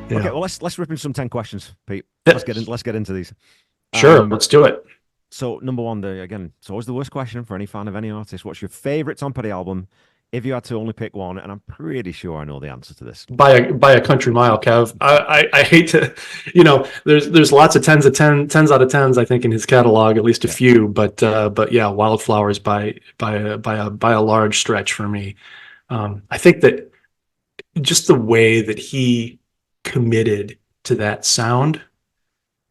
Okay, Yeah. well let's rip in some 10 questions, Pete. Yeah. Let's get into these. Sure. Um, Let's do it. so number one, again, it's always the worst question for any fan of any artist. What's your favorite Tom Petty album? If you had to only pick one, and I'm pretty sure I know the answer to this. By a country mile, Kev. I hate to, there's lots of tens out of tens, I think, in his catalog, at least a Yeah. few, but yeah, Wildflowers by a large stretch for me. I think that just the way that he committed to that sound,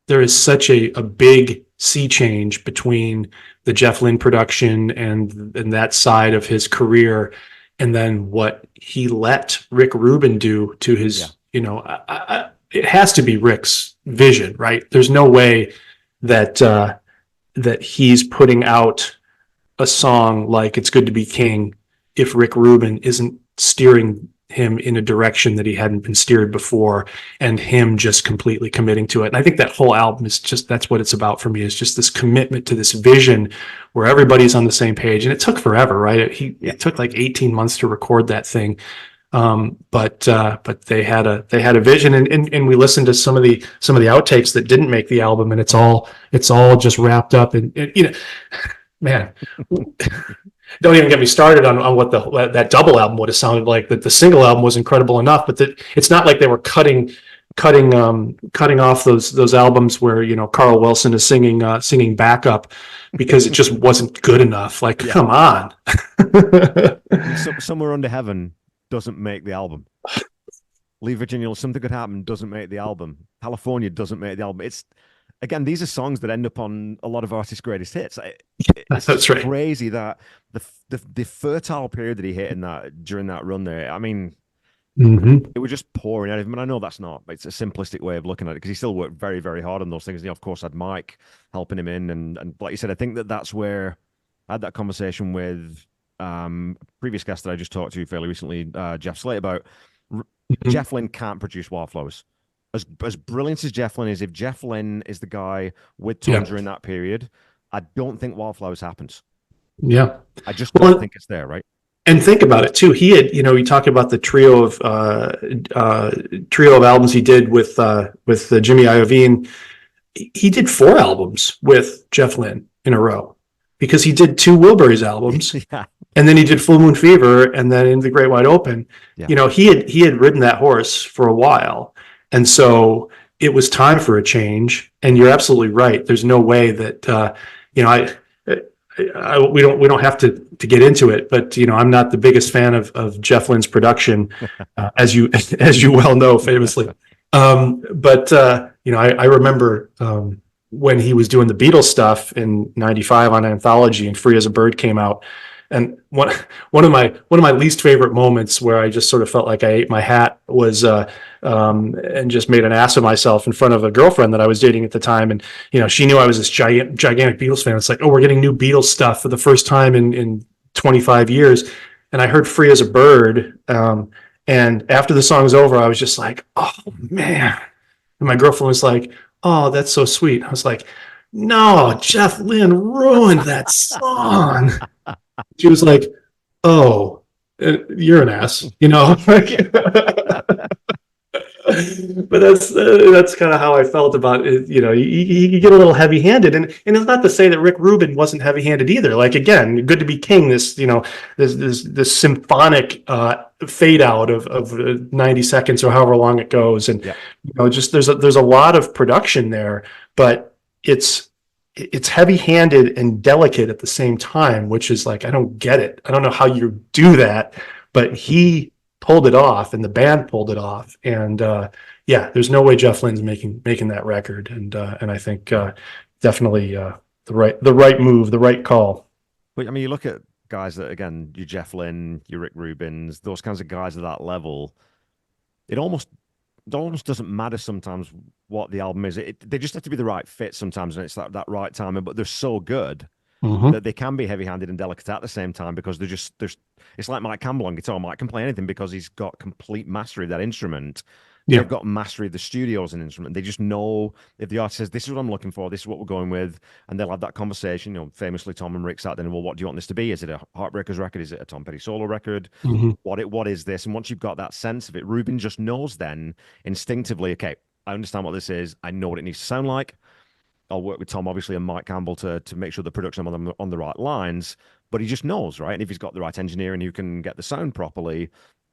there is such a big sea change between the Jeff Lynne production and that side of his career, and then what he let Rick Rubin do to Yeah. his, it has to be Rick's vision, right? There's no way that that he's putting out a song like "It's Good to Be King" if Rick Rubin isn't steering him in a direction that he hadn't been steered before, and him just completely committing to it. And I think that whole album is just, that's what it's about for me, is just this commitment to this vision where everybody's on the same page. And it took forever, right? Yeah. It took like 18 months to record that thing. But they had a vision, and we listened to some of the outtakes that didn't make the album, and it's all just wrapped up and man, don't even get me started on what that double album would have sounded like. That the single album was incredible enough, but that it's not like they were cutting off those albums where Carl Wilson is singing backup because it just wasn't good enough. Like, Yeah. come on. I mean, Somewhere Under Heaven doesn't make the album. Leave Virginia, Something Could Happen doesn't make the album. California doesn't make the album. It's again, these are songs that end up on a lot of artists' greatest hits. It's That's just right. crazy that the fertile period that he hit in that during that run there. I mean, Mm-hmm. it was just pouring out of him. And I know that's not, it's a simplistic way of looking at it because he still worked very, very hard on those things. And he, of course, had Mike helping him in. And like you said, I think that's where I had that conversation with previous guest that I just talked to fairly recently, Jeff Slate, about Mm-hmm. Jeff Lynne can't produce Wildflowers. As brilliant as Jeff Lynne is, if Jeff Lynne is the guy with Tom Yeah. during that period, I don't think Wildflowers happens. Yeah. I just don't Well, think it's there, right? and think about it too. He had, you talk about the trio of albums he did with Jimmy Iovine. He did 4 albums with Jeff Lynne in a row because he did 2 Wilburys albums, Yeah, and then he did Full Moon Fever, and then In the Great Wide Open. yeah, He had ridden that horse for a while, and so it was time for a change. And you're absolutely right. There's no way that you know I. We don't have to get into it, but I'm not the biggest fan of Jeff Lynne's production, as you as you well know, famously. But I remember when he was doing the Beatles stuff in '95 on Anthology, and Free as a Bird came out, and one of my least favorite moments where I just sort of felt like I ate my hat was and just made an ass of myself in front of a girlfriend that I was dating at the time, and she knew I was this gigantic Beatles fan. It's like, oh, we're getting new Beatles stuff for the first time in 25 years, and I heard Free as a Bird. And after the song's over, I was just like, oh man. And my girlfriend was like, oh, that's so sweet. I was like, no, Jeff Lynne ruined that song. She was like, oh, you're an ass, like, but that's kind of how I felt about it. You could get a little heavy-handed, and it's not to say that Rick Rubin wasn't heavy-handed either. Like, again, Good to Be King, this symphonic fade out of 90 seconds or however long it goes, and yeah. just there's a lot of production there, but it's heavy-handed and delicate at the same time, which is like, I don't get it. I don't know how you do that, but he pulled it off, and the band pulled it off. And yeah, there's no way Jeff Lynne's making that record. And I think definitely the right move, the right call. But I mean, you look at guys that, again, you Jeff Lynne, you Rick Rubins, those kinds of guys at that level. It almost doesn't matter sometimes what the album is. They just have to be the right fit sometimes, and it's that right timing. But they're so good Mm-hmm. that they can be heavy-handed and delicate at the same time because there's. It's like Mike Campbell on guitar. Mike can play anything because he's got complete mastery of that instrument. they've Yeah. got mastery of the studio as an instrument. They just know if the artist says, "This is what I'm looking for. This is what we're going with," and they'll have that conversation. You know, famously, Tom and Rick sat there and, well, what do you want this to be? Is it a Heartbreakers record? Is it a Tom Petty solo record? Hmm. What is this? And once you've got that sense of it, Ruben just knows then instinctively, okay, I understand what this is. I know what it needs to sound like. I'll work with Tom, obviously, and Mike Campbell to make sure the production on the right lines. But he just knows, right? And if he's got the right engineering who can get the sound properly,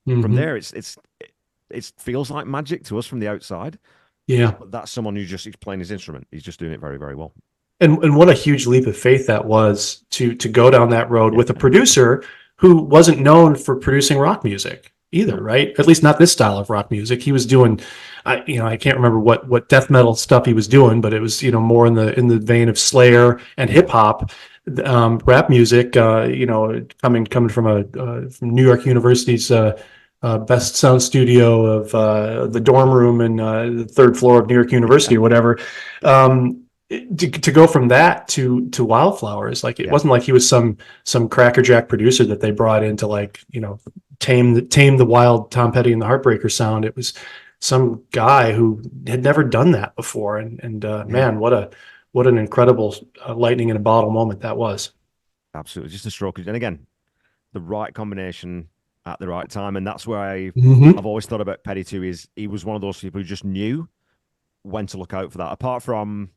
from Hmm. there, it feels like magic to us from the outside. Yeah. But that's someone who just he's playing his instrument. He's just doing it very, very well. And what a huge leap of faith that was to go down that road Yeah. with a producer who wasn't known for producing rock music either, No. right? At least not this style of rock music. He was doing, I can't remember what death metal stuff he was doing, but it was more in the vein of Slayer and hip hop, rap music. Coming from from New York University's. Best sound studio of the dorm room in the third floor of New York University or whatever. To go from that to Wildflowers, like it Yeah. wasn't like he was some crackerjack producer that they brought in to tame the wild Tom Petty and the Heartbreaker sound. It was some guy who had never done that before, and Yeah. man, what an incredible lightning in a bottle moment that was. Absolutely. Just a stroke. And again, the right combination at the right time. And that's where Hmm. I've always thought about Petty too, is he was one of those people who just knew when to look out for that. Apart from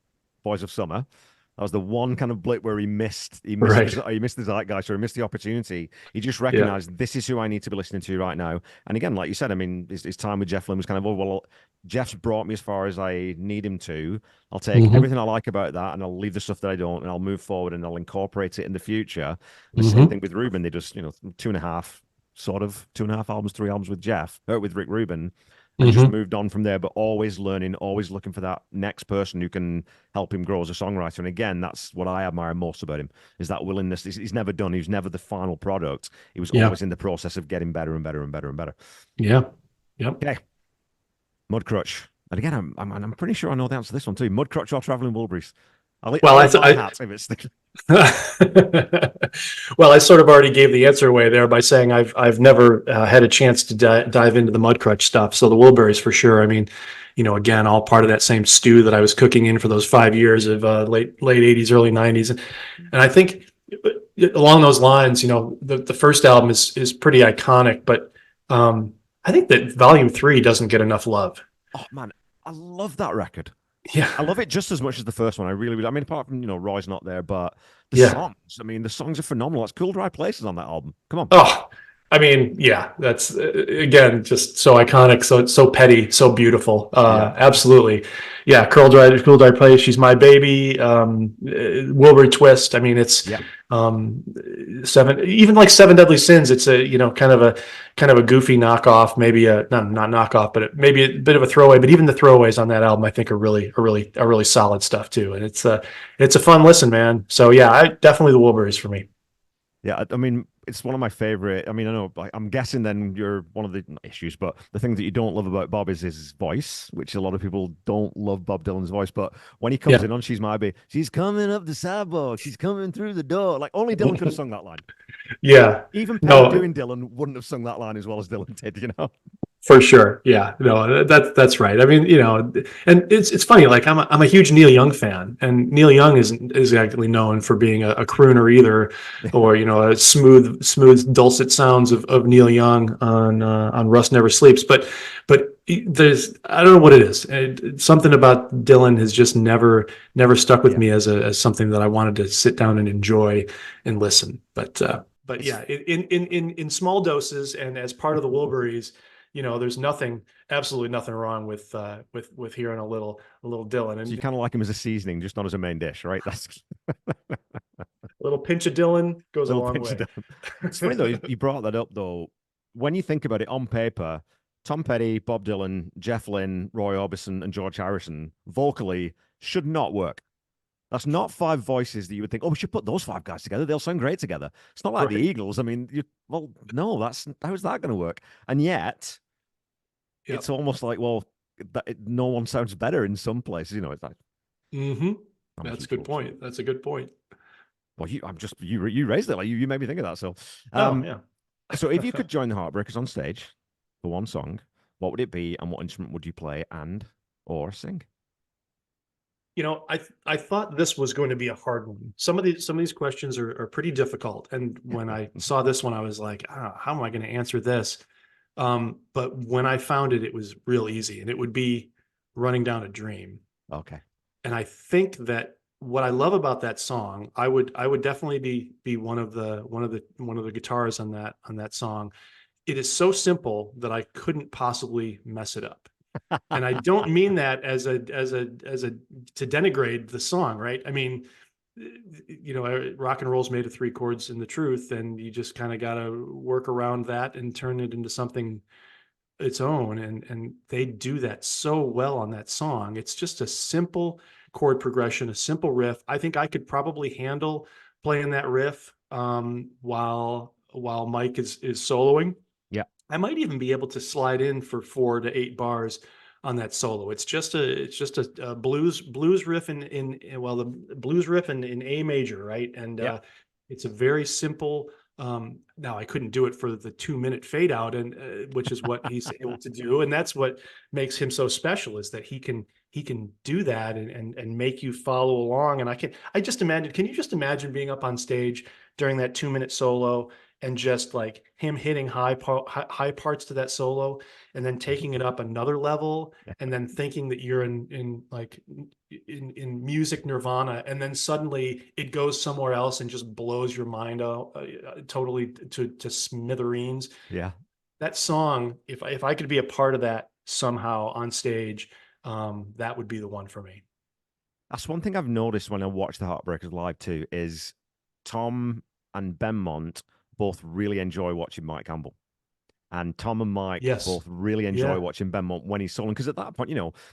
Boys of Summer, that was the one kind of blip where Right. he missed the zeitgeist, or he missed the opportunity. He just Yeah. recognized this is who I need to be listening to right now. And again, like you said, I mean, his time with Jeff Lynne was kind of, oh well, Jeff's brought me as far as I need him to. I'll take Hmm. everything I like about that, and I'll leave the stuff that I don't, and I'll move forward and I'll incorporate it in the future. The same Hmm. thing with Ruben. They just, two and a half, sort of 2.5 albums, 3 albums with with Rick Rubin, and just Hmm. moved on from there, but always learning, always looking for that next person who can help him grow as a songwriter. And again, that's what I admire most about him, is that willingness. He's never done. He was never the final product. He was Yeah. always in the process of getting better and better and better and better. Yeah. Yep. Okay, Mudcrutch. And again, I'm pretty sure I know the answer to this one too. Mudcrutch or Traveling Wilburys? Well, I'll eat my hat if it's the... well, I sort of already gave the answer away there by saying I've never had a chance to dive into the Mudcrutch stuff. So the Wilburys for sure. I mean, again, all part of that same stew that I was cooking in for those 5 years of late '80s, early '90s, and I think along those lines, the first album is pretty iconic, but I think that Volume 3 doesn't get enough love. Oh man, I love that record. Yeah, I love it just as much as the first one. I really, really, I mean, apart from, Roy's not there, but the yeah. songs, I mean, the songs are phenomenal. It's Cool Dry Places on that album. Come on. Oh, I mean, yeah, that's again just so iconic, so petty, so beautiful. Yeah. Absolutely, yeah. Cool Dry Play, She's My Baby, Wilbur Twist. I mean, it's Yeah. even like Seven Deadly Sins. It's a kind of a goofy knockoff, maybe a not knockoff, but maybe a bit of a throwaway. But even the throwaways on that album, I think, are really solid stuff too. And it's a fun listen, man. So yeah, definitely the Wilburys for me. Yeah. I mean, it's one of my favorite. I mean, I know, I'm guessing then you're one of the not issues, but the thing that you don't love about Bob is his voice, which a lot of people don't love Bob Dylan's voice. But when he comes Yeah. in on She's My Baby, she's coming up the sidewalk, she's coming through the door. Like, only Dylan could have sung that line. Yeah. Even Petty No, doing Dylan wouldn't have sung that line as well as Dylan did. for sure. Yeah. No, that's right. I mean, and it's funny, like I'm a huge Neil Young fan, and Neil Young isn't exactly known for being a crooner either, or a smooth dulcet sounds of Neil Young on Rust Never Sleeps. But there's, I don't know what it is. Something about Dylan has just never stuck with Yeah. me as something that I wanted to sit down and enjoy and listen. But It's yeah, in small doses and as part of the Wilburys, there's absolutely nothing wrong with hearing a little Dylan, So you and kind of like him as a seasoning, just not as a main dish, right? That's a a little pinch of Dylan goes a little long pinch of way. Dylan. It's funny though, you brought that up though. When you think about it on paper, Tom Petty, Bob Dylan, Jeff Lynne, Roy Orbison, and George Harrison vocally should not work. That's not five voices that you would think, oh, we should put those five guys together. They'll sound great together. It's not like the Right. Eagles. I mean, well, no, how's that going to work? And yet, it's Yep. almost like, well, no one sounds better in some places. It's like, Mm-hmm. I'm a That's a huge good Wolves fan. point. That's a good point. Well, you raised it, like you made me think of that. So, Oh um, yeah. so if you could join the Heartbreakers on stage for one song, what would it be, and what instrument would you play and or sing? I thought this was going to be a hard one. Some of these questions are pretty difficult. And when I saw this one, I was like, how am I going to answer this? But when I found it, it was real easy, and it would be Running Down a Dream. Okay. And I think that what I love about that song, I would definitely be one of the guitars on that song. It is so simple that I couldn't possibly mess it up. And I don't mean that as a to denigrate the song, right? I mean, rock and roll's made of three chords in the truth, and you just kind of got to work around that and turn it into something its own. And they do that so well on that song. It's just a simple chord progression, a simple riff. I think I could probably handle playing that riff while Mike is soloing. Yeah. I might even be able to slide in for 4 to 8 bars on that solo. It's just a blues riff well, the blues riff in A major, right? And Yeah. it's a very simple. Now I couldn't do it for the 2 minute fade out, and which is what he's able to do, and that's what makes him so special, is that he can do that and make you follow along. And I just imagine. Can you just imagine being up on stage during that 2 minute solo, and just like him hitting high parts to that solo, and then taking it up another level, and then thinking that you're in music nirvana, and then suddenly it goes somewhere else and just blows your mind out totally to smithereens. Yeah. That song, if I could be a part of that somehow on stage, that would be the one for me. That's one thing I've noticed when I watch the Heartbreakers live too, is Tom and Benmont both really enjoy watching Mike Campbell. And Tom and Mike Yes. both really enjoy Yeah. watching Benmont when he's soloing. Because at that point,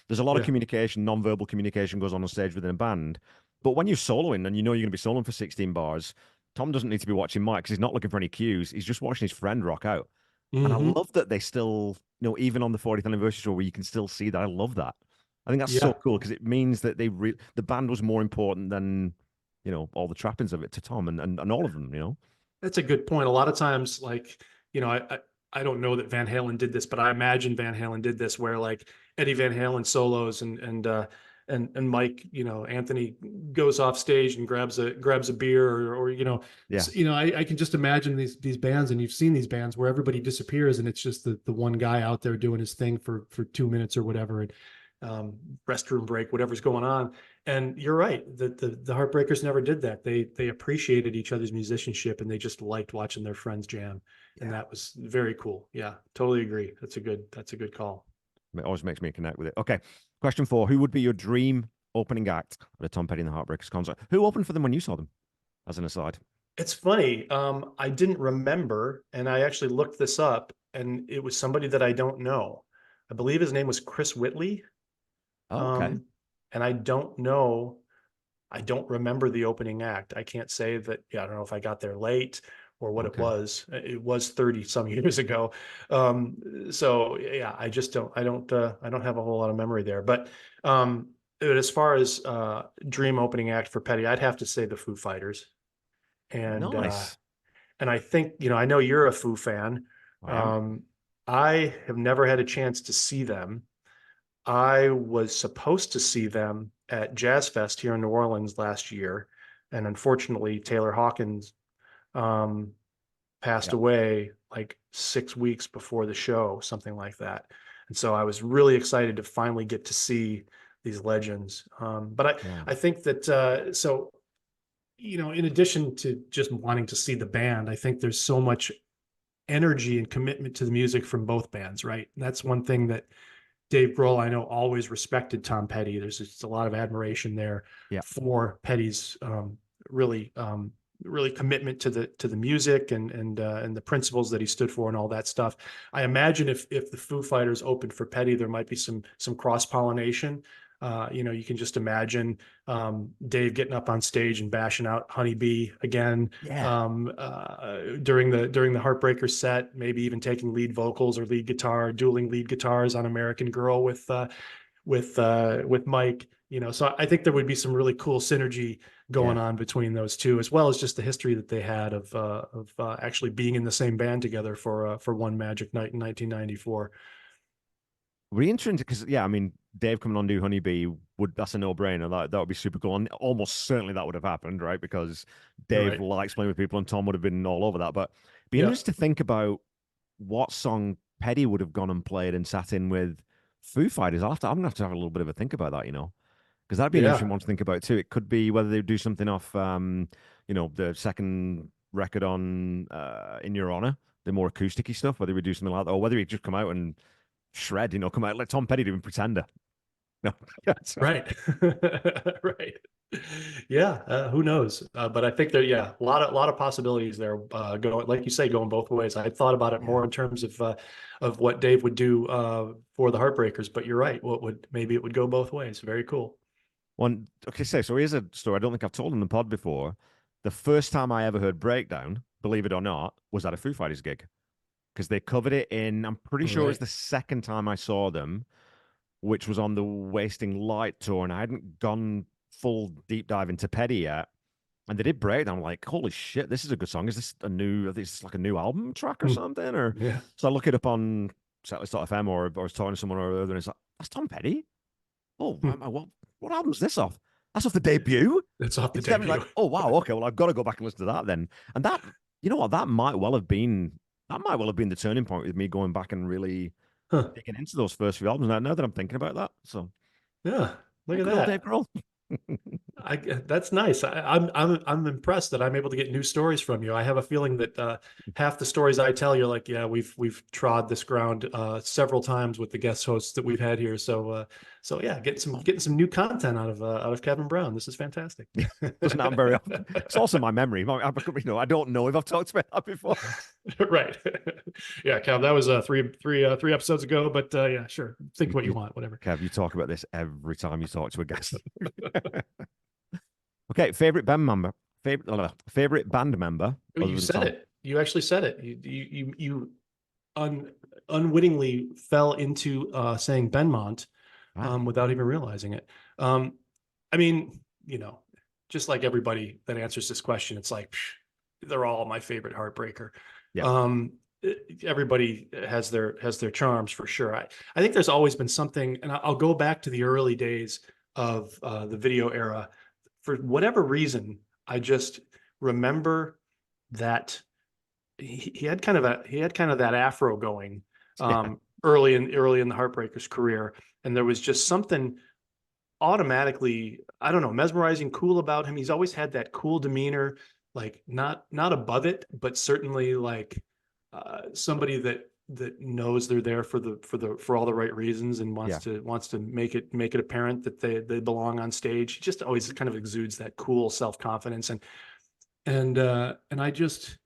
there's a lot of Yeah. communication, non-verbal communication goes on stage within a band. But when you're soloing and you know you're going to be soloing for 16 bars, Tom doesn't need to be watching Mike because he's not looking for any cues. He's just watching his friend rock out. And I Hmm. love that they still, even on the 40th anniversary tour where you can still see that. I love that. I think that's so Yeah. cool because it means that the band was more important than, all the trappings of it to Tom and all of them. That's a good point. A lot of times, like, I don't know that Van Halen did this, but I imagine Van Halen did this, where like Eddie Van Halen solos, and Mike, Anthony goes off stage and grabs a beer, or Yeah. I can just imagine these bands, and you've seen these bands where everybody disappears, and it's just the one guy out there doing his thing for 2 minutes or whatever, and restroom break, whatever's going on. And you're right. The Heartbreakers never did that. They appreciated each other's musicianship, and they just liked watching their friends jam. And Yeah. that was very cool. Yeah, totally agree. That's a good call. It always makes me connect with it. Okay. Question 4. Who would be your dream opening act at a Tom Petty and the Heartbreakers concert? Who opened for them when you saw them, as an aside? It's funny. I didn't remember, and I actually looked this up, and it was somebody that I don't know. I believe his name was Chris Whitley. Oh, okay. Um, and I don't know. I don't remember the opening act. I can't say that. Yeah, I don't know if I got there late or what it Okay. was. It was 30 some years ago. So yeah, I don't have a whole lot of memory there. But as far as dream opening act for Petty, I'd have to say the Foo Fighters. And uh, Nice. and I think, I know you're a Foo fan. I am. Um, I have never had a chance to see them. I was supposed to see them at Jazz Fest here in New Orleans last year, and unfortunately, Taylor Hawkins um, passed Yep. away like 6 weeks before the show, something like that. And so I was really excited to finally get to see these legends. But I, Yeah. I think that in addition to just wanting to see the band, I think there's so much energy and commitment to the music from both bands, right? And that's one thing that Dave Grohl, I know, always respected Tom Petty. There's just a lot of admiration there Yeah. for Petty's really really commitment to the music and the principles that he stood for and all that stuff. I imagine if the Foo Fighters opened for Petty, there might be some cross pollination. You can just imagine Dave getting up on stage and bashing out Honeybee again Yeah. during the Heartbreaker set, maybe even taking lead vocals or lead guitar, dueling lead guitars on American Girl with Mike. So I think there would be some really cool synergy going Yeah. on between those two, as well as just the history that they had of actually being in the same band together for one magic night in 1994. We're interesting because yeah, I mean, Dave coming on to do Honeybee would that's a no-brainer. That would be super cool, and almost certainly that would have happened, right? Because Dave Right. likes playing with people, and Tom would have been all over that. But be Yep. interesting to think about what song Petty would have gone and played and sat in with Foo Fighters. I'm gonna have to have a little bit of a think about that, because that'd be an interesting Yeah. one to think about too. It could be whether they do something off, the second record on In Your Honor, the more acousticy stuff, whether we do something like that, or whether he just come out and shred, come out let Tom Petty do Pretender. No, so, Right. Right. Yeah. Who knows? But I think there, yeah, a lot of possibilities there. Going, like you say, going both ways. I thought about it yeah. more in terms of what Dave would do for the Heartbreakers, but you're right. Maybe it would go both ways. Very cool. One, okay, so here's a story I don't think I've told in the pod before. The first time I ever heard Breakdown, believe it or not, was at a Foo Fighters gig because they covered it in. I'm pretty All sure it was right. the second time I saw them, which was on the Wasting Light tour, and I hadn't gone full deep dive into Petty yet. And they did Breakdown. I'm like, holy shit, this is a good song. Is this a new? I think it's like a new album track or Hmm. something? Or Yeah. so I look it up on Setlist.fm or I was talking to someone or other, and it's like, that's Tom Petty. Oh, Hmm. what album's this off? That's off the debut. It's off the It's definitely debut. like, oh wow, okay, well I've got to go back and listen to that then. And that, you know what, that might well have been the turning point with me going back and really Huh. digging into those first few albums. Now that I'm thinking about that, so Yeah. Look yeah, at good old Dave that. Grohl. That's nice. I'm impressed that I'm able to get new stories from you. I have a feeling that half the stories I tell, you're like, yeah, we've trod this ground several times with the guest hosts that we've had here. So yeah, getting some new content out of Kevin Brown. This is fantastic. Doesn't happen very often. It's also my memory. I don't know if I've talked about that before. Right. Yeah, Cal, that was three episodes ago, but yeah, sure. Think You, what you you, want, whatever. Kev, you talk about this every time you talk to a guest. Okay, favorite band member Oh, other you than said Tom. it. You actually said it. You un, unwittingly fell into saying Benmont Ah, without even realizing it. I mean, just like everybody that answers this question, it's like they're all my favorite heartbreaker. yeah, Um, Everybody has their charms for sure. I think there's always been something, and I'll go back to the early days of the video era. For whatever reason, I just remember that he had kind of that afro going yeah, early in the Heartbreakers career, and there was just something automatically, I don't know, mesmerizing, cool about him. He's always had that cool demeanor, like not above it, but certainly like somebody that knows they're there for all the right reasons and wants yeah. to make it apparent that they belong on stage. He just always kind of exudes that cool self-confidence, and I just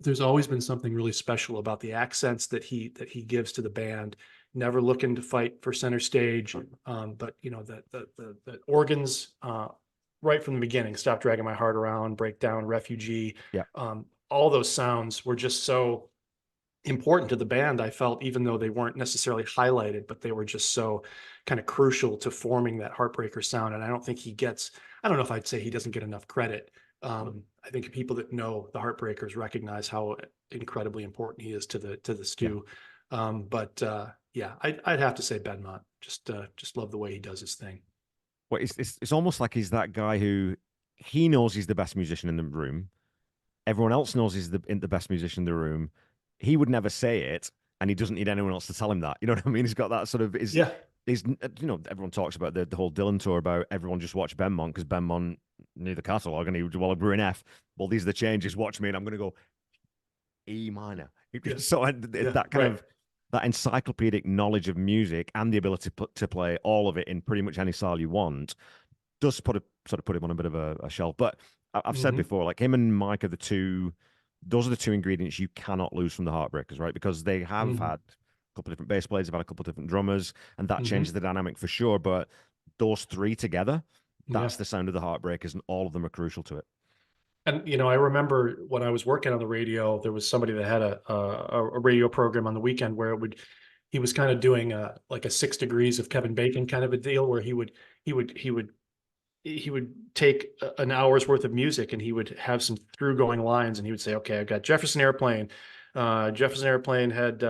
there's always been something really special about the accents that he gives to the band. Never looking to fight for center stage, but the organs right from the beginning. Stop Dragging My Heart Around, Breakdown, Refugee. Yeah. All those sounds were just so important to the band. I felt, even though they weren't necessarily highlighted, but they were just so kind of crucial to forming that Heartbreaker sound. And I don't think he gets. I don't know if I'd say he doesn't get enough credit. I think people that know the Heartbreakers recognize how incredibly important he is to the Yeah. stew. But yeah, I'd have to say Benmont. Just love the way he does his thing. Well, it's almost like he's that guy who he knows he's the best musician in the room. Everyone else knows he's the best musician in the room. He would never say it, and he doesn't need anyone else to tell him that. You know what I mean? He's got that sort of Yeah. everyone talks about the whole Dylan tour about everyone just watch Benmont because Benmont knew the catalog and he would, well, we're in F. Well, these are the changes. Watch me, and I'm going to go E minor. Yeah. So Yeah. that kind Right. of that encyclopedic knowledge of music and the ability to play all of it in pretty much any style you want does put him on a bit of a shelf. But I've said Hmm. before, like him and Mike are the two. Those are the two ingredients you cannot lose from the Heartbreakers, right? Because they have Hmm. had a couple of different bass players, they've had a couple of different drummers, and that changes Hmm. the dynamic for sure. But those three together, that's Yeah. the sound of the Heartbreakers, and all of them are crucial to it. And I remember when I was working on the radio, there was somebody that had a radio program on the weekend where he was kind of doing like a 6 degrees of Kevin Bacon kind of a deal, where he would take an hour's worth of music, and he would have some through going lines, and he would say, okay, I've got Jefferson Airplane, Jefferson Airplane had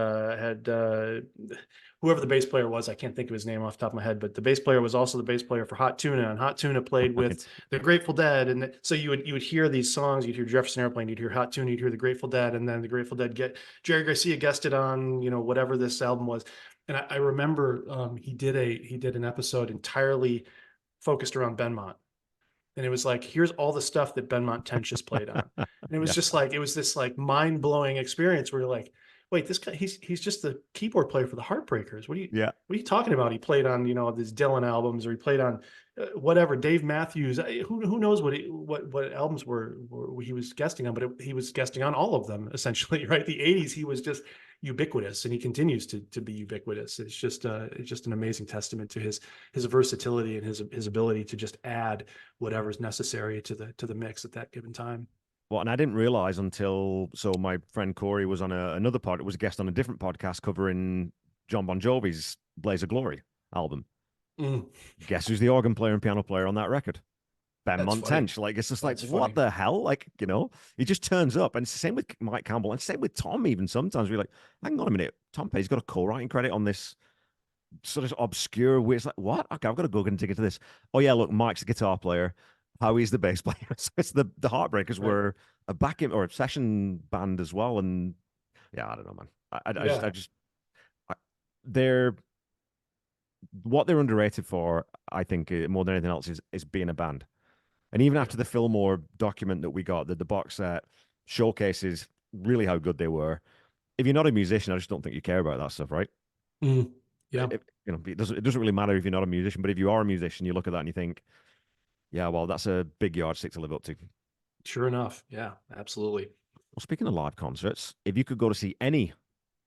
whoever the bass player was. I can't think of his name off the top of my head, but the bass player was also the bass player for Hot Tuna, and Hot Tuna played with Right. the Grateful Dead. And so you would hear these songs, you'd hear Jefferson Airplane, you'd hear Hot Tuna, you'd hear the Grateful Dead, and then the Grateful Dead get Jerry Garcia guested on whatever this album was. And I remember he did an episode entirely focused around Benmont, and it was like, here's all the stuff that Benmont Tench played on. And it was Yeah. just like, it was this like mind blowing experience where you're like, wait, this guy, he's just the keyboard player for the Heartbreakers. Yeah. What are you talking about? He played on, these Dylan albums, or he played on whatever, Dave Matthews. Who knows what albums were he was guesting on, but he was guesting on all of them essentially, right? The 80s, he was just ubiquitous, and he continues to be ubiquitous. It's just an amazing testament to his versatility and his ability to just add whatever's necessary to the mix at that given time. Well, and I didn't realize until so my friend Corey was on another pod. It was a guest on a different podcast covering John Bon Jovi's Blaze of Glory album. Mm, Guess who's the organ player and piano player on that record? Ben that's funny. Montench. Like, it's just like, That's what funny. the hell? Like, he just turns up. And it's the same with Mike Campbell and same with Tom, even sometimes. We're like, hang on a minute. Tom Petty's got a co-writing credit on this sort of obscure weird. It's like, what? Okay, I've got to go and dig into this. Oh, yeah, look, Mike's the guitar player. Howie's the bass player. So it's the Heartbreakers Right. were a backing or a session band as well. And yeah, I don't know, man. Yeah. I, they're what they're underrated for, I think, more than anything else, is being a band. And even Yeah. after the Fillmore document that we got, the box set showcases really how good they were. If you're not a musician, I just don't think you care about that stuff, right? Mm, yeah. It doesn't really matter if you're not a musician, but if you are a musician, you look at that and you think, yeah, well, that's a big yardstick to live up to. Well, Sure enough. Yeah. Absolutely. speaking of live concerts, if you could go to see any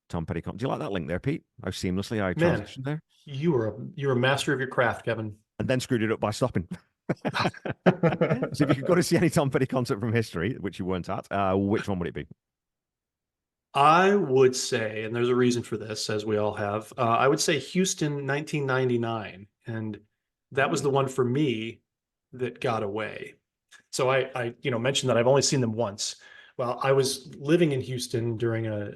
Tom Petty concert, do you like that link there, Pete? How seamlessly I Man, transitioned there, you're a master of your craft, Kevin. and then screwed it up by stopping. So if you could go to see any Tom Petty concert from history, which you weren't at, which one would it be? I would say, and there's a reason for this, as we all have, I would say Houston 1999. And that was the one for me that got away. So I mentioned that I've only seen them once. Well, I was living in Houston during a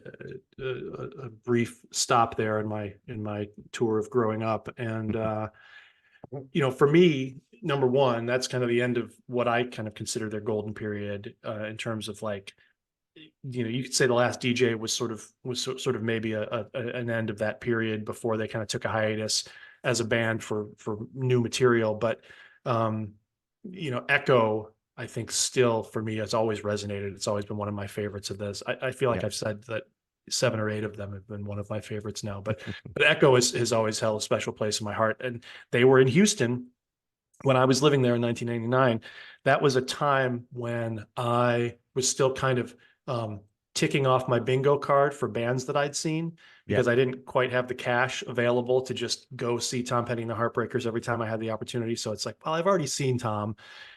brief stop there in my tour of growing up. And, for me, number one, that's kind of the end of what I kind of consider their golden period, in terms of like, you could say the last DJ was sort of maybe an end of that period before they kind of took a hiatus as a band for new material. But Echo, I think, still for me has always resonated. It's always been one of my favorites of this. I feel like Yeah. I've said that 7 or 8 of them have been one of my favorites now, but Echo has always held a special place in my heart. And they were in Houston when I was living there in 1999. That was a time when I was still kind of ticking off my bingo card for bands that I'd seen, Yeah. because I didn't quite have the cash available to just go see Tom Petty and the Heartbreakers every time I had the opportunity. So it's like, well, I've already seen Tom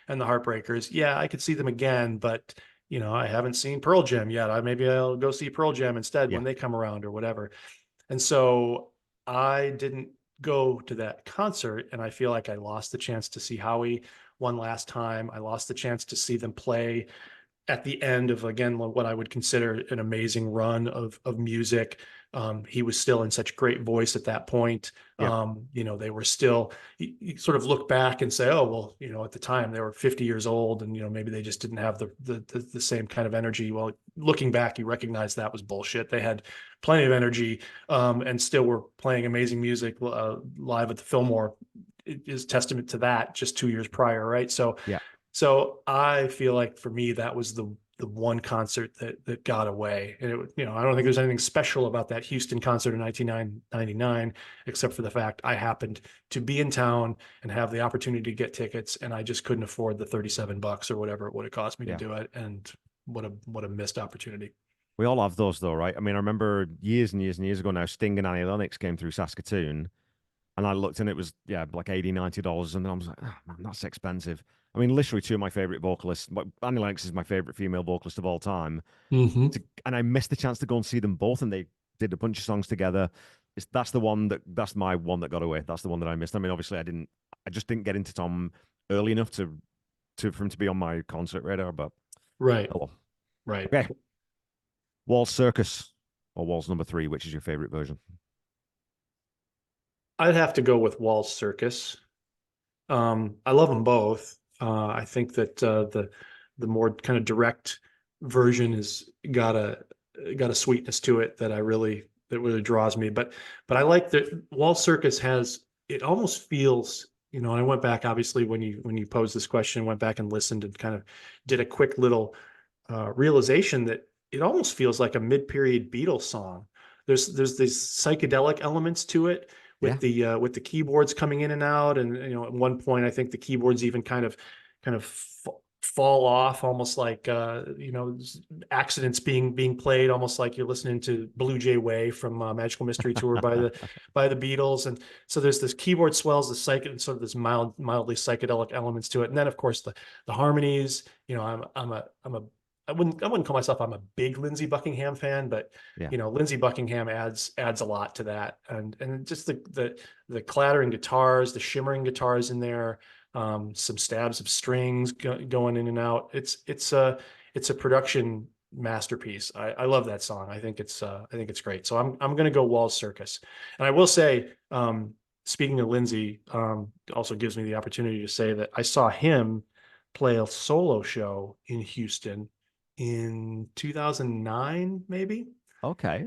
and the Heartbreakers. Yeah, I could see them again, but I haven't seen Pearl Jam yet. Maybe I'll go see Pearl Jam instead Yeah. when they come around or whatever. And so I didn't go to that concert, and I feel like I lost the chance to see Howie one last time. I lost the chance to see them play at the end of, again, what I would consider an amazing run of music. He was still in such great voice at that point. Yeah. They were still, you sort of look back and say, oh, well, at the time they were 50 years old, and, maybe they just didn't have the same kind of energy. Well, looking back, you recognize that was bullshit. They had plenty of energy, and still were playing amazing music live at the Fillmore. It is testament to that just 2 years prior, right? So Yeah. so I feel like for me, that was the one concert that got away. And I don't think there's anything special about that Houston concert in 1999, except for the fact I happened to be in town and have the opportunity to get tickets, and I just couldn't afford the $37 or whatever it would have cost me to Yeah. do it. And what a missed opportunity. We all have those though, right? I mean, I remember years and years and years ago now, Sting and Annie Lennox came through Saskatoon, and I looked and it was, yeah, like $80, $90. And then I was like, oh, man, that's expensive. I mean, literally two of my favorite vocalists. Annie Lennox is my favorite female vocalist of all time. Mm-hmm. And I missed the chance to go and see them both, and they did a bunch of songs together. That's my one that got away. That's the one that I missed. I mean, obviously I just didn't get into Tom early enough for him to be on my concert radar, but Right. oh well. Right. Okay. Walls Circus or Walls number three, which is your favorite version? I'd have to go with Wall's Circus. I love them both. I think that the more kind of direct version is got a sweetness to it that that really draws me. But I like that Wall Circus has, it almost feels, you know, I went back obviously when you posed this question, went back and listened and kind of did a quick little realization that it almost feels like a mid-period Beatles song. There's these psychedelic elements to it Yeah. with the keyboards coming in and out, and you know, at one point I think the keyboards even kind of fall off, almost like you know, accidents being played, almost like you're listening to Blue Jay Way from Magical Mystery Tour by the Beatles. And so there's this keyboard swells, the psych, sort of this mildly psychedelic elements to it, and then of course the harmonies. You know, I'm a I wouldn't call myself I'm a big Lindsey Buckingham fan, but Yeah. you know, Lindsey Buckingham adds a lot to that, and just the clattering guitars, the shimmering guitars in there, some stabs of strings going in and out. It's a production masterpiece. I love that song. I think it's great. So I'm gonna go Wall's Circus, and I will say, speaking of Lindsey, also gives me the opportunity to say that I saw him play a solo show in Houston in 2009, maybe. Okay.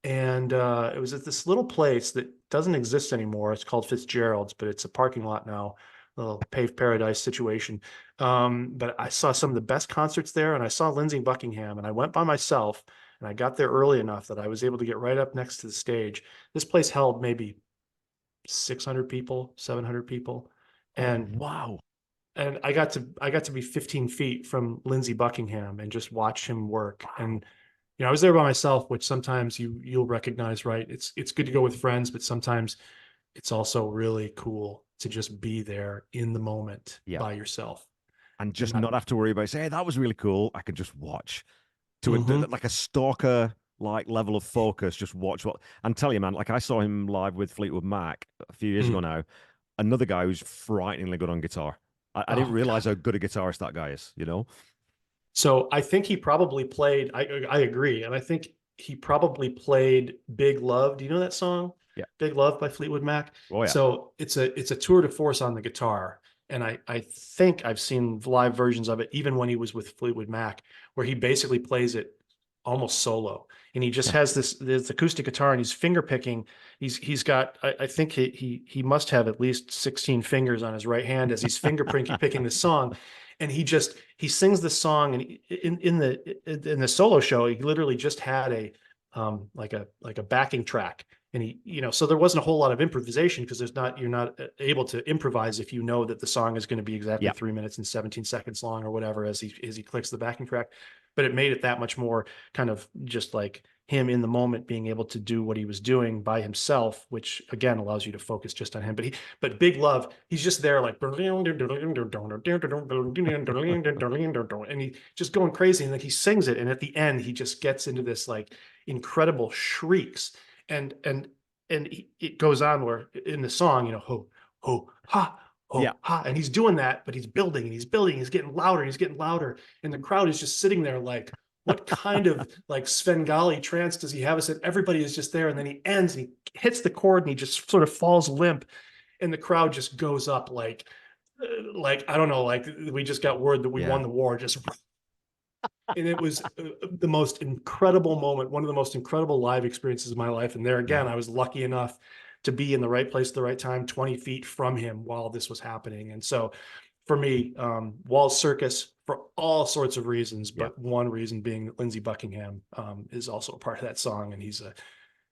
And it was at this little place that doesn't exist anymore. It's called Fitzgerald's, but it's a parking lot now, a little paved paradise situation. But I saw some of the best concerts there, and I saw Lindsey Buckingham, and I went by myself, and I got there early enough that I was able to get right up next to the stage. This place held maybe 600 people, 700 people. Oh, And wow. I got to be 15 feet from Lindsey Buckingham and just watch him work. And you know, I was there by myself, which sometimes you'll recognize, right? It's good to go with friends, but sometimes it's also really cool to just be there in the moment Yeah. by yourself And and just not. not have to worry about say, hey, that was really cool. I can just watch to Mhm. like a stalker like level of focus. Just watch what and tell you, man. Like I saw him live with Fleetwood Mac a few years ago Mm. now. Another guy who's frighteningly good on guitar. I didn't Oh realize God. how good a guitarist that guy is. You know? So I think he probably played. I agree, and I think he probably played "Big Love." Do you know that song, Yeah. "Big Love" by Fleetwood Mac? Oh yeah. So it's a tour de force on the guitar, and I think I've seen live versions of it, even when he was with Fleetwood Mac, where he basically plays it almost solo, and he just Yeah. has this acoustic guitar, and he's finger picking. He's got I think he must have at least 16 fingers on his right hand as he's finger picking the song, and he sings the song, and in the solo show he literally just had a like a backing track, and he, you know, so there wasn't a whole lot of improvisation because you're not able to improvise if you know that the song is going to be exactly Yeah. 3 minutes and 17 seconds long or whatever as he clicks the backing track. But it made it that much more kind of just like him in the moment being able to do what he was doing by himself, which again allows you to focus just on him. But Big Love, he's just there like, and he just going crazy. And then he sings it. And at the end, he just gets into this like incredible shrieks. And, and, it goes on where in the song, you know, ho, ho, ha, Yeah. ho, ha. And he's doing that, but he's building and he's building, he's getting louder, he's getting louder. And the crowd is just sitting there like, what kind of like Svengali trance does he have us in? Everybody is just there. And then he ends and he hits the chord and he just sort of falls limp. And the crowd just goes up like, I don't know, like we just got word that we Yeah. won the war. Just, and it was the most incredible moment, one of the most incredible live experiences of my life. And there Yeah. again, I was lucky enough to be in the right place at the right time, 20 feet from him while this was happening. And so for me, Wall's Circus for all sorts of reasons, Yeah. but one reason being that Lindsey Buckingham is also a part of that song, and he's a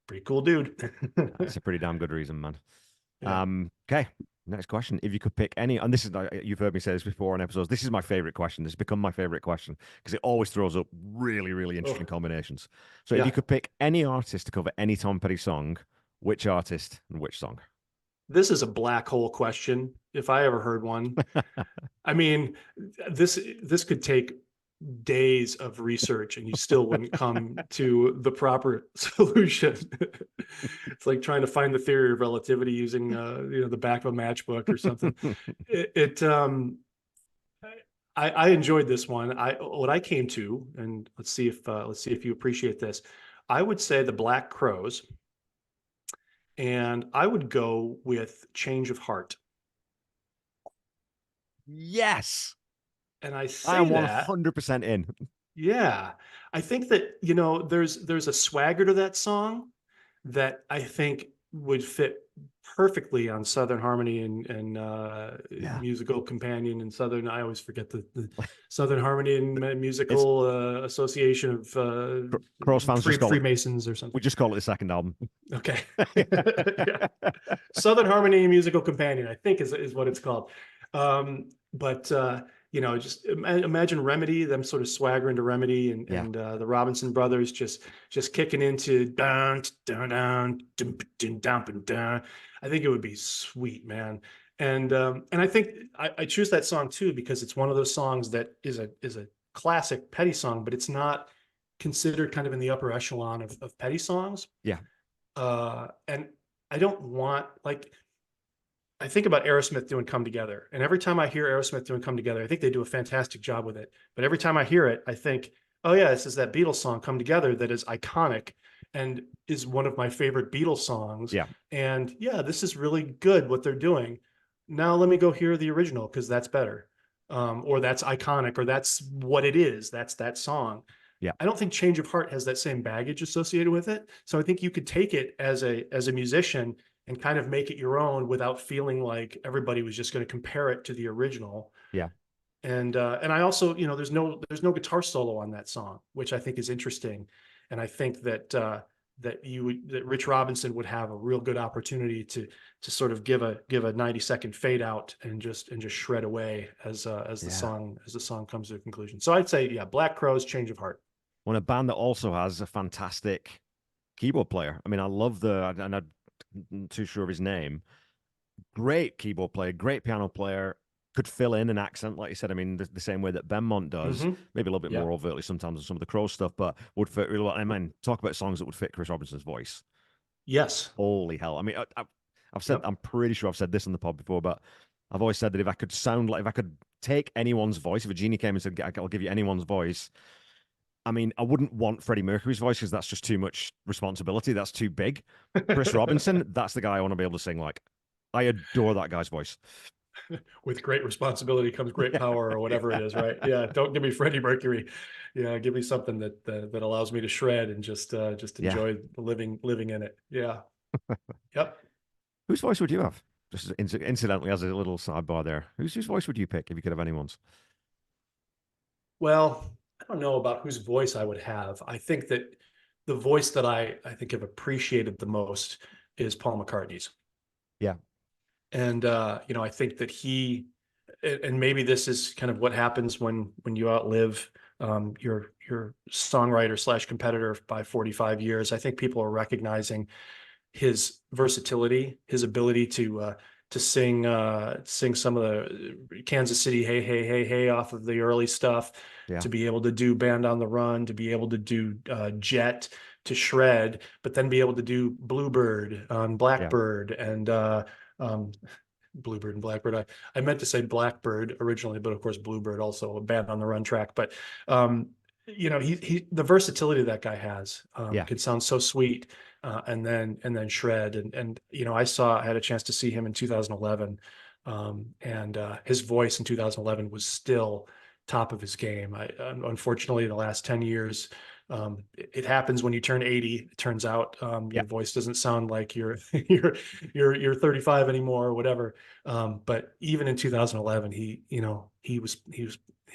pretty cool dude. That's a pretty damn good reason, man. Yeah. Okay. Next question. If you could pick any, and this is, you've heard me say this before on episodes, this is my favorite question. This has become my favorite question because it always throws up really, really interesting Oh, combinations. So if you yeah. could pick any artist to cover any Tom Petty song, which artist and which song? This is a black hole question, if I ever heard one. I mean, this could take days of research and you still wouldn't come to the proper solution. It's like trying to find the theory of relativity using you know, the back of a matchbook or something. It I enjoyed this one. I what I came to, and let's see if you appreciate this. I would say the Black Crows, and I would go with Change of Heart. Yes, And I I say am that, 100% in. yeah, I think that, there's a swagger to that song that I think would fit perfectly on Southern Harmony and Yeah, musical companion and Southern. I always forget the Southern Harmony and it's Musical Association of Crows fans just call it. Freemasons or We something. just call it the second album. Okay, yeah. Southern Harmony and Musical Companion, I think is what it's called. But just imagine Remedy, them sort of swaggering to Remedy Yeah, and the Robinson brothers just kicking into down down down down down down. I think it would be sweet, man. And I think I choose that song too because it's one of those songs that is a classic Petty song, but it's not considered kind of in the upper echelon of Petty songs. yeah, And I don't want like I think about Aerosmith doing Come Together. And every time I hear Aerosmith doing Come Together, I think they do a fantastic job with it. But every time I hear it, I think, oh yeah, this is that Beatles song Come Together that is iconic and is one of my favorite Beatles songs. yeah, And yeah, this is really good what they're doing. Now let me go hear the original because that's better. Or that's iconic, or that's what it is. That's that song. yeah, I don't think Change of Heart has that same baggage associated with it. So I think you could take it as a musician and kind of make it your own without feeling like everybody was just going to compare it to the original. yeah. And I also, there's no guitar solo on that song, which I think is interesting. And I think that Rich Robinson would have a real good opportunity to sort of give a 90-second fade out and just shred away Yeah. as the song comes to a conclusion. So I'd say, yeah, Black Crowes, Change of Heart. When a band that also has a fantastic keyboard player. I mean, I love and I'm not too sure of his name. Great keyboard player, great piano player. Could fill in an accent, like you said. I mean, the same way that Benmont does, Mm-hmm. maybe a little bit Yeah. more overtly sometimes than some of the Crow stuff, but would fit really well. I mean, talk about songs that would fit Chris Robinson's voice. Yes. Holy hell! I mean, I've said, Yep. I'm pretty sure I've said this on the pod before, but I've always said that if I could take anyone's voice, if a genie came and said, "I'll give you anyone's voice," I mean, I wouldn't want Freddie Mercury's voice because that's just too much responsibility. That's too big. Chris Robinson, that's the guy I want to be able to sing like. I adore that guy's voice. With great responsibility comes great Yeah, power, or whatever it is, right? Yeah. Don't give me Freddie Mercury. Yeah. Give me something that allows me to shred and just yeah. enjoy living in it. Yeah. Yep. Whose voice would you have? Just incidentally, as a little sidebar there, whose voice would you pick if you could have anyone's? Well, I don't know about whose voice I would have. I think that the voice that I think have appreciated the most is Paul McCartney's. Yeah, And I think that and maybe this is kind of what happens when you outlive your songwriter slash competitor by 45 years. I think people are recognizing his versatility, his ability to sing some of the Kansas City Hey Hey Hey Hey off of the early stuff, yeah, to be able to do Band on the Run, to be able to do Jet, to shred, but then be able to do Bluebird on yeah, Blackbird and um, Bluebird and Blackbird. I meant to say Blackbird originally, but of course Bluebird also a Band on the Run track. But he the versatility that guy has yeah, can sound so sweet, and then shred and I had a chance to see him in 2011, and his voice in 2011 was still top of his game. Unfortunately the last 10 years, it happens when you turn 80. It turns out yeah, your voice doesn't sound like you're 35 anymore or whatever. But even in 2011, he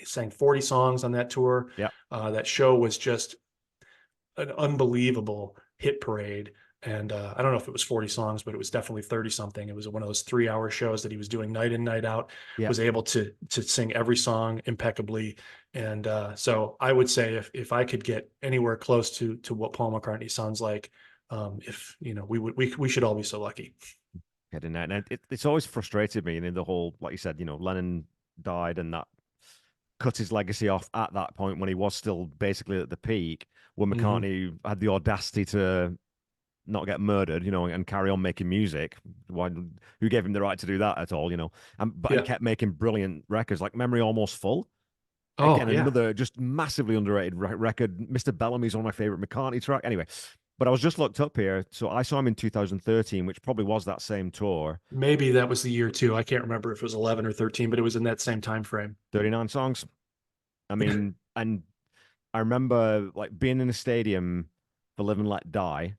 sang 40 songs on that tour. yeah, That show was just an unbelievable hit parade. And I don't know if it was 40 songs, but it was definitely 30 something. It was one of those 3 hour shows that he was doing night in, night out, yeah. was able to sing every song impeccably. And so I would say if I could get anywhere close to what Paul McCartney sounds like, if we should all be so lucky. Getting that, and it's always frustrated me, and in the whole, like you said, Lennon died, and that cut his legacy off at that point when he was still basically at the peak. When Hmm. McCartney had the audacity to not get murdered, and carry on making music. Why? Who gave him the right to do that at all? But he Yeah. kept making brilliant records, like Memory Almost Full. Oh, Again, yeah. another just massively underrated record. Mr. Bellamy's one of my favorite McCartney track. Anyway, but I was just looked up here. So I saw him in 2013, which probably was that same tour. Maybe that was the year too. I can't remember if it was 11 or 13, but it was in that same time frame. 39 songs. I mean, and I remember like being in a stadium for Live and Let Die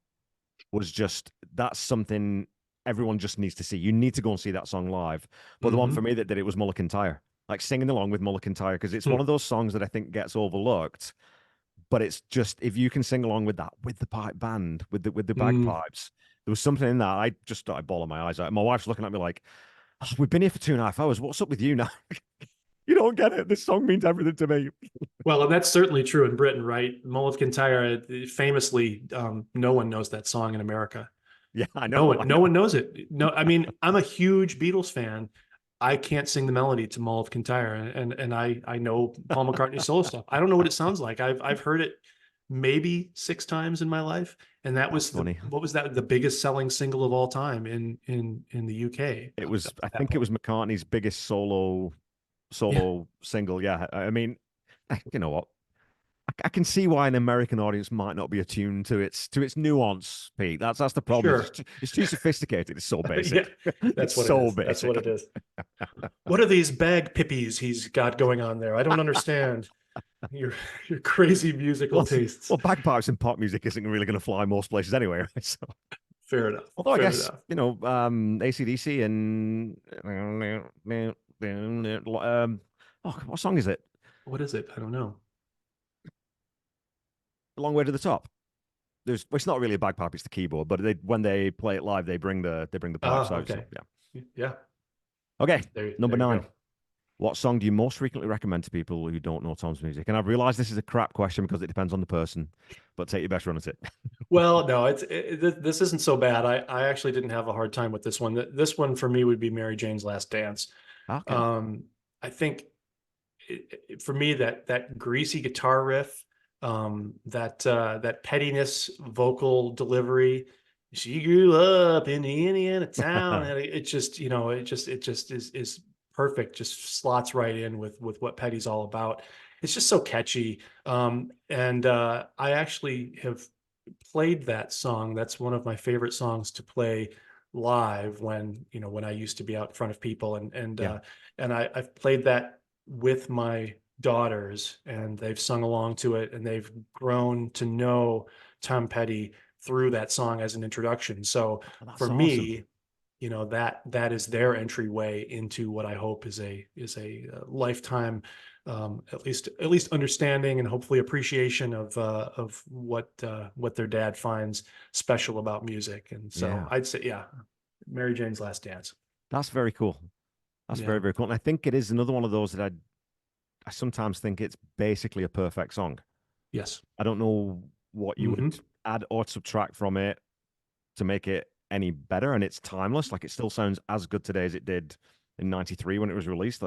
was just that's something everyone just needs to see. You need to go and see that song live. But the one for Hmm. me that did it was Mulligan Tire. Like singing along with Mulligan Tire because it's one Hmm. of those songs that I think gets overlooked. But it's just if you can sing along with that, with the pipe band, with the Mm. bagpipes, there was something in that. I just started bawling my eyes out. My wife's looking at me like, "Oh, we've been here for 2.5 hours. What's up with you now? You don't get it. This song means everything to me." Well, and that's certainly true in Britain, right? Mull of Kintyre, famously, no one knows that song in America. Yeah, I know, No I one, no know. one knows it. No, I mean, I'm a huge Beatles fan. I can't sing the melody to Mull of Kintyre, and I know Paul McCartney's solo stuff. I don't know what it sounds like. I've heard it maybe 6 times in my life, and that That's was the funny. what was that the biggest selling single of all time in the UK It up was, to I that think it point. was McCartney's biggest Yeah, solo single. Yeah, I mean, you know what? I can see why an American audience might not be attuned to its nuance, Pete. That's the problem. sure. It's too sophisticated. It's so Yeah, basic. that's It's what it so is. That's what basic. it is. What are these bag pippies he's got going on there? I don't understand your your crazy musical tastes. Well, bagpipes in pop music isn't really going to fly most places anyway, right? So, Fair enough. although I Fair guess enough. AC/DC and what song is it? What is it? I don't know. A Long Way to the Top. There's well, it's not really a bagpipe, it's the keyboard, but when they play it live, they bring the pipes Ah, out. So okay. yeah. Yeah. Okay, number There you nine. go. What song do you most frequently recommend to people who don't know Tom's music? And I've realized this is a crap question because it depends on the person, but take your best run at it. Well, no, this isn't so bad. I actually didn't have a hard time with this one. This one for me would be Mary Jane's Last Dance. Okay. Um, I think for me that greasy guitar riff, that pettiness vocal delivery. She grew up in the Indiana town, and it just it just is perfect. Just slots right in with what Petty's all about. It's just so catchy. And I actually have played that song. That's one of my favorite songs to play live when I used to be out in front of people, Yeah. and I've played that with my daughters, and they've sung along to it, and they've grown to know Tom Petty through that song as an introduction. So Oh, for that's awesome. me, that is their entryway into what I hope is a lifetime, at least understanding and hopefully appreciation of what their dad finds special about music. And so Yeah. I'd say, yeah, Mary Jane's Last Dance. That's very cool. That's very, Yeah. very cool. And I think it is another one of those that I sometimes think it's basically a perfect song. Yes. I don't know what you would Hmm. add or subtract from it to make it any better. And it's timeless. Like it still sounds as good today as it did in 93 when it was released.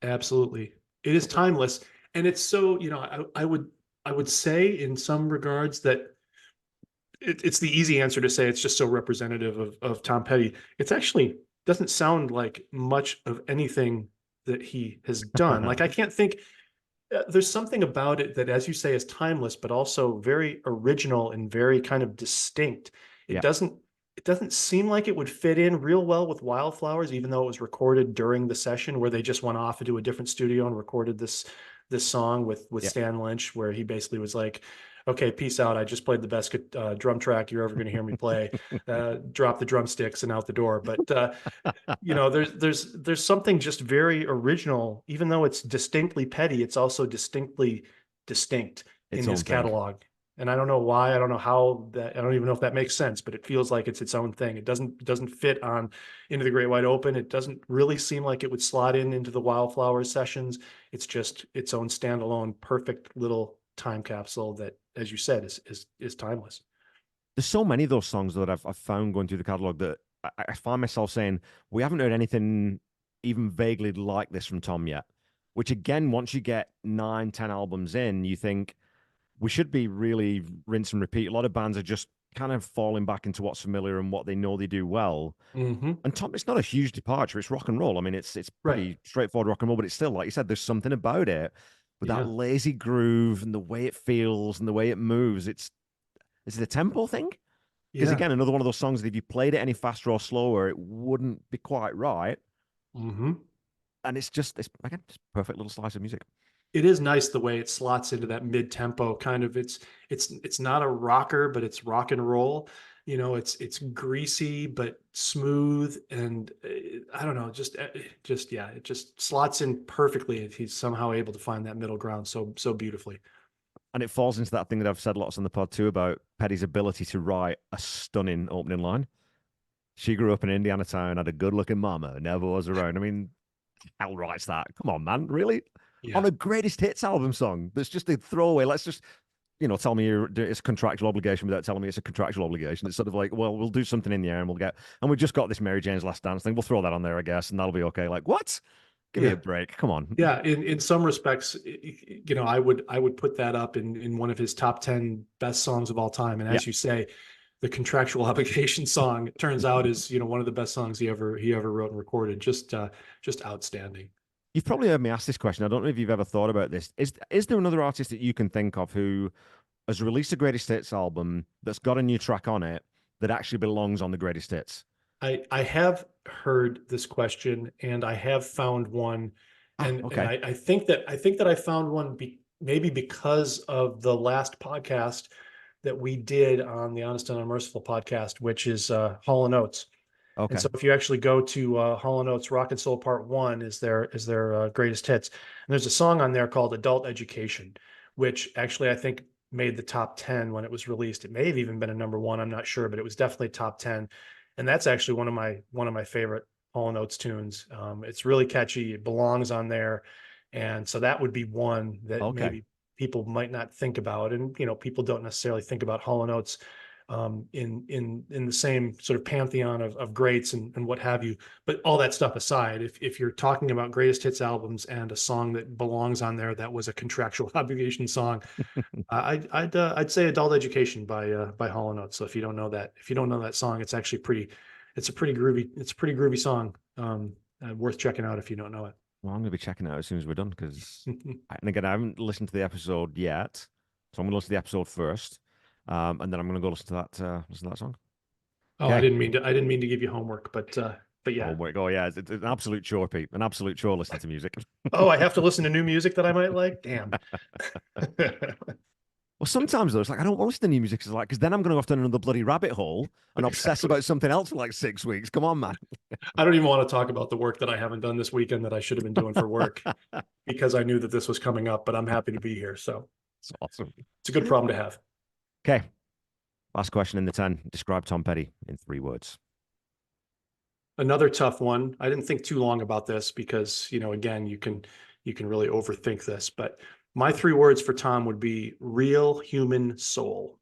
Absolutely. It is timeless. And it's so, I would say in some regards that it's the easy answer to say it's just so representative of Tom Petty. It's actually doesn't sound like much of anything that he has done. Like I can't think there's something about it that, as you say, is timeless, but also very original and very kind of distinct. It Yeah. doesn't it doesn't seem like it would fit in real well with Wildflowers, even though it was recorded during the session where they just went off into a different studio and recorded this song with Yeah. Stan Lynch, where he basically was like, "Okay, peace out. I just played the best drum track you're ever going to hear me play. Drop the drumsticks and out the door." But there's something just very original, even though it's distinctly Petty, it's also distinctly distinct in Its his own thing. catalog. And I don't know why, I don't know how that, I don't even know if that makes sense, but it feels like it's its own thing. It doesn't fit on Into the Great Wide Open. It doesn't really seem like it would slot into the Wildflowers sessions. It's just its own standalone, perfect little time capsule that, as you said, is timeless. There's so many of those songs that I've found going through the catalog that I find myself saying, we haven't heard anything even vaguely like this from Tom yet. Which again, once you get 9, 10 albums in, you think we should be really rinse and repeat. A lot of bands are just kind of falling back into what's familiar and what they know they do well. Hmm. And Tom, it's not a huge departure. It's rock and roll. I mean, it's Right. pretty straightforward rock and roll, but it's still, like you said, there's something about it with that Yeah. lazy groove and the way it feels and the way it moves. Is it a tempo thing? Because Yeah. again, another one of those songs that if you played it any faster or slower, it wouldn't be quite right. Hmm. And it's again, just a perfect little slice of music. It is nice the way it slots into that mid-tempo kind of. It's not a rocker, but it's rock and roll. It's greasy but smooth, and I don't know, just yeah, it just slots in perfectly if he's somehow able to find that middle ground so beautifully. And it falls into that thing that I've said lots on the pod too about Petty's ability to write a stunning opening line. She grew up in Indiana town, had a good looking mama, never was around. I mean, hell writes that. Come on, man. Really? On Yeah. a greatest hits album song that's just a throwaway. Let's just, tell me it's a contractual obligation without telling me it's a contractual obligation. It's sort of like, well, we'll do something in the air and we've just got this Mary Jane's Last Dance thing. We'll throw that on there, I guess, and that'll be okay. Like, what? Give me a Yeah. break. Come on. Yeah, in some respects, I would put that up in one of his top 10 best songs of all time. And Yeah. as you say, the contractual obligation song, it turns out, is one of the best songs he ever wrote and recorded. Just outstanding. You've probably heard me ask this question. I don't know if you've ever thought about this. Is there another artist that you can think of who has released a greatest hits album that's got a new track on it that actually belongs on the greatest hits? I have heard this question, and I have found one, Ah, and okay. I think that I found one, maybe because of the last podcast that we did on the Honest and Unmerciful podcast, which is Hall and Oates. And Okay. so if you actually go to Hall & Oates Rock and Soul Part 1 is their greatest hits. And there's a song on there called Adult Education, which actually I think made the top 10 when it was released. It may have even been a number one, I'm not sure, but it was definitely top 10. And that's actually one of my favorite Hall & Oates tunes. It's really catchy. It belongs on there. And so that would be one that Okay. maybe people might not think about. And people don't necessarily think about Hall & Oates in the same sort of pantheon of greats and what have you. But all that stuff aside, if you're talking about greatest hits albums and a song that belongs on there that was a contractual obligation song, I'd say Adult Education by Hall & Oates. So if you don't know that song, it's a pretty groovy song. Worth checking out if you don't know it. Well, I'm going to be checking it out as soon as we're done because, and again, I haven't listened to the episode yet, so I'm going to listen to the episode first, and then I'm going to go listen to that song. Oh, I Okay. didn't mean to I didn't mean to give you homework, but Oh yeah. my God, yeah, it's an absolute chore, Pete. An absolute chore listening to music. Oh, I have to listen to new music that I might like. Damn. Well, sometimes though, it's like I don't want to listen to new music. It's like because then I'm going to go off down another bloody rabbit hole and obsess Exactly. about something else for like 6 weeks. Come on, man. I don't even want to talk about the work that I haven't done this weekend that I should have been doing for work because I knew that this was coming up, but I'm happy to be here. So It's awesome. it's a good problem to have. Okay, last question in the 10. Describe Tom Petty in 3 words. Another tough one. I didn't think too long about this because, again, you can really overthink this, but my 3 words for Tom would be real human soul.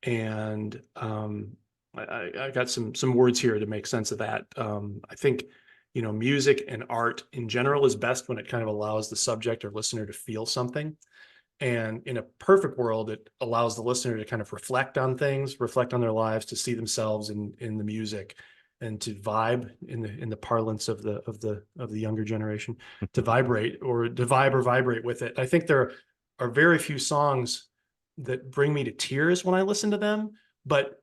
And I got some words here to make sense of that. I think music and art in general is best when it kind of allows the subject or listener to feel something. And in a perfect world, it allows the listener to kind of reflect on things, reflect on their lives, to see themselves in the music, and to vibe in the parlance of the younger generation, to vibrate with it. I think there are very few songs that bring me to tears when I listen to them, but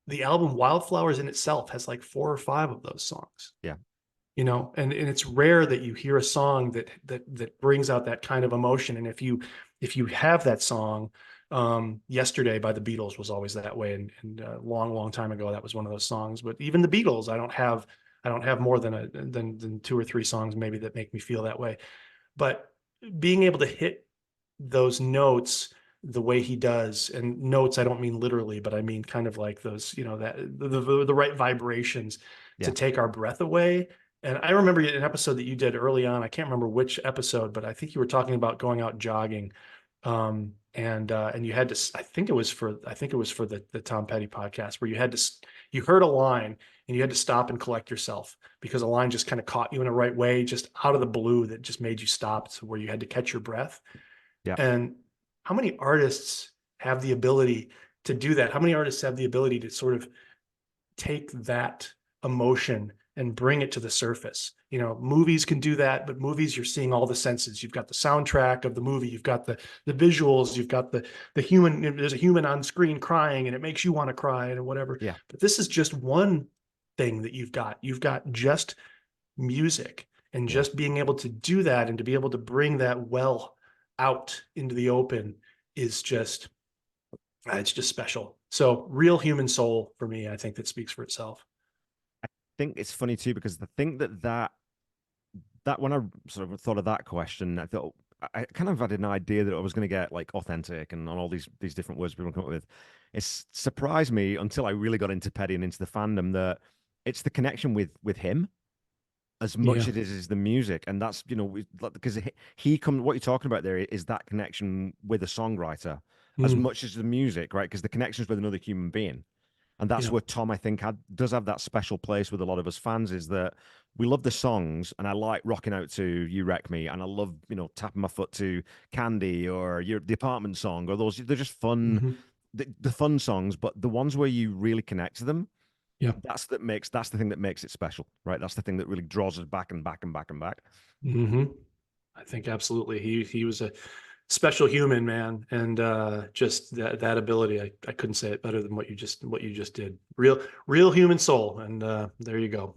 the album Wildflowers in itself has like 4 or 5 of those songs. Yeah. And it's rare that you hear a song that brings out that kind of emotion. And if you have that song, Yesterday by the Beatles was always that way. And a long time ago, that was one of those songs. But even the Beatles, I don't have more than 2 or 3 songs maybe that make me feel that way. But being able to hit those notes the way he does, and notes, I don't mean literally, but I mean kind of like those, that the right vibrations to Yeah. take our breath away. And I remember an episode that you did early on. I can't remember which episode, but I think you were talking about going out jogging. And you had to, I think it was for the Tom Petty podcast, where you heard a line and you had to stop and collect yourself because a line just kind of caught you in the right way, just out of the blue, that just made you stop, to where you had to catch your breath. Yeah. And how many artists have the ability to do that. How many artists have the ability to sort of take that emotion and bring it to the surface? You know, movies can do that, but movies, you're seeing all the senses. You've got the soundtrack of the movie, you've got the visuals, you've got the human, there's a human on screen crying and it makes you want to cry and whatever. Yeah. But this is just one thing that you've got. You've got just music, and Yeah. just being able to do that and to be able to bring that well out into the open is just, it's just special. So real human soul for me, I think that speaks for itself. Think it's funny too because the thing that when I sort of thought of that question, I thought I kind of had an idea that I was going to get like authentic and all these different words people come up with. It's surprised me until I really got into Petty and into the fandom that it's the connection with him as much Yeah. it is the music, and that's because he come what you're talking about there is that connection with a songwriter as Mm, much as the music, right? Because the connections with another human being. And that's yeah. where Tom, I think, does have that special place with a lot of us fans is that we love the songs, and I like rocking out to "You Wreck Me," and I love tapping my foot to "Candy" or the Apartment song, or those. They're just fun, Hmm. the fun songs, but the ones where you really connect to them, Yeah. that's the thing that makes it special, right? That's the thing that really draws us back and back and back and back. Hmm. I think absolutely. He was a special human, man, and just that ability. I couldn't say it better than what you just did. Real human soul, and there you go.